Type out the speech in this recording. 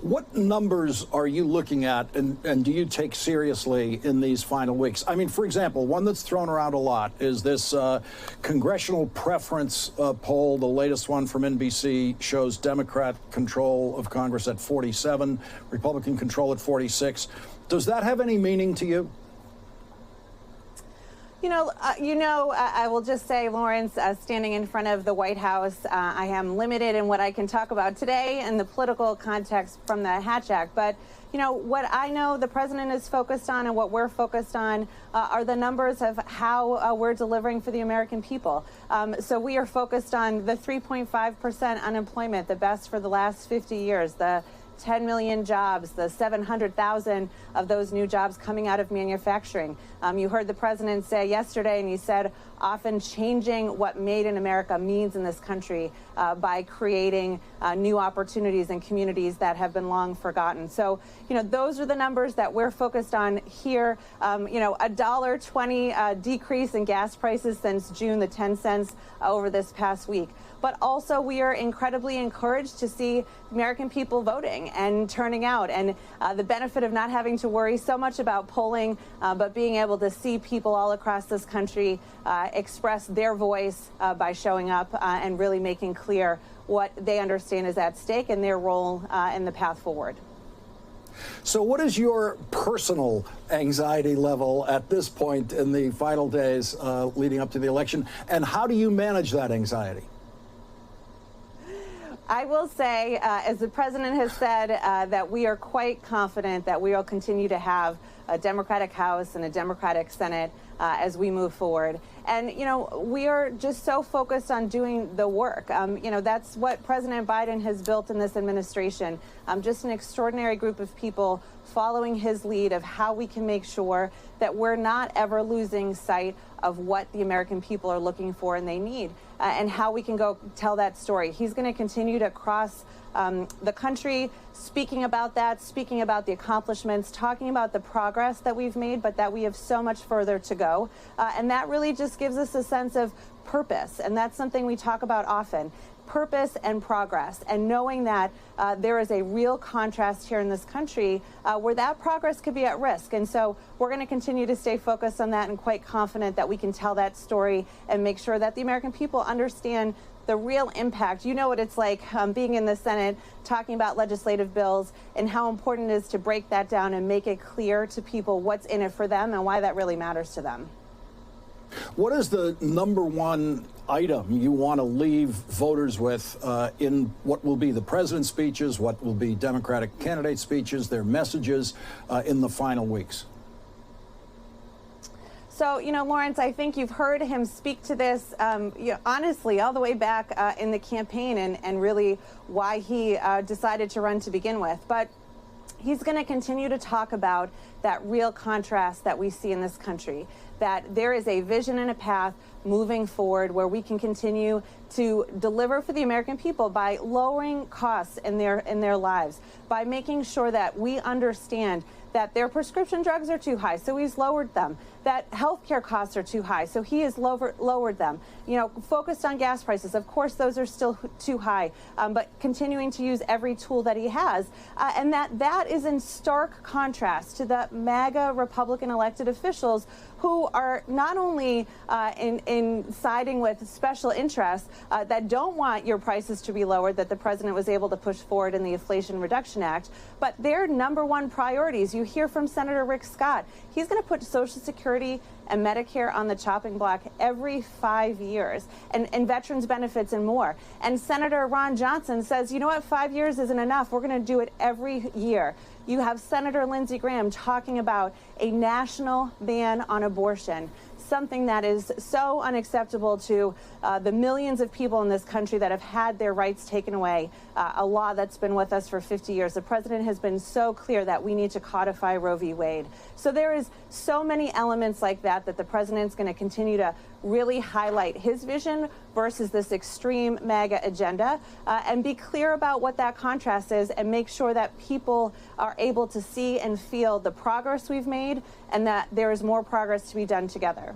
What numbers are you looking at and do you take seriously in these final weeks? I mean, for example, one that's thrown around a lot is this congressional preference poll. The latest one from NBC shows Democrat control of Congress at 47, Republican control at 46. Does that have any meaning to you? I will just say, Lawrence, standing in front of the White House, I am limited in what I can talk about today in the political context from the Hatch Act. But, what I know the president is focused on and what we're focused on are the numbers of how we're delivering for the American people. So we are focused on the 3.5% unemployment, the best for the last 50 years, the 10 million jobs, the 700,000 of those new jobs coming out of manufacturing. You heard the president say yesterday, and he said often changing what made in America means in this country by creating new opportunities and communities that have been long forgotten. So, those are the numbers that we're focused on here. $1.20 decrease in gas prices since June, the 10 cents over this past week. But also we are incredibly encouraged to see American people voting and turning out, and the benefit of not having to worry so much about polling, but being able to see people all across this country express their voice by showing up and really making clear what they understand is at stake and their role in the path forward. So what is your personal anxiety level at this point in the final days leading up to the election, and how do you manage that anxiety? I will say, as the president has said, that we are quite confident that we will continue to have a Democratic House and a Democratic Senate as we move forward. And, we are just so focused on doing the work. That's what President Biden has built in this administration, just an extraordinary group of people following his lead of how we can make sure that we're not ever losing sight of what the American people are looking for and they need, and how we can go tell that story. He's going to continue to cross the country, speaking about that, speaking about the accomplishments, talking about the progress that we've made, but that we have so much further to go. And that really just gives us a sense of purpose. And that's something we talk about often. Purpose and progress, and knowing that there is a real contrast here in this country where that progress could be at risk. And so we're going to continue to stay focused on that and quite confident that we can tell that story and make sure that the American people understand the real impact. You know what it's like being in the Senate, talking about legislative bills, and how important it is to break that down and make it clear to people what's in it for them and why that really matters to them. What is the number one item you want to leave voters with in what will be the president's speeches, what will be Democratic candidate speeches, their messages in the final weeks? So, Lawrence, I think you've heard him speak to this, honestly, all the way back in the campaign and really why he decided to run to begin with. But he's going to continue to talk about that real contrast that we see in this country, that there is a vision and a path moving forward where we can continue to deliver for the American people by lowering costs in their lives, by making sure that we understand that their prescription drugs are too high, so he's lowered them, that healthcare costs are too high, so he has lowered them. Focused on gas prices, of course those are still too high, but continuing to use every tool that he has, and that is in stark contrast to the MAGA Republican elected officials who are not only in siding with special interests that don't want your prices to be lowered, that the president was able to push forward in the Inflation Reduction Act, but their number one priorities. You hear from Senator Rick Scott. He's going to put Social Security and Medicare on the chopping block every 5 years, and veterans benefits and more. And Senator Ron Johnson says, 5 years isn't enough. We're going to do it every year. You have Senator Lindsey Graham talking about a national ban on abortion, something that is so unacceptable to the millions of people in this country that have had their rights taken away, a law that's been with us for 50 years. The president has been so clear that we need to codify Roe v. Wade. So there is so many elements like that the president's going to continue to really highlight his vision versus this extreme MAGA agenda, and be clear about what that contrast is and make sure that people are able to see and feel the progress we've made and that there is more progress to be done together.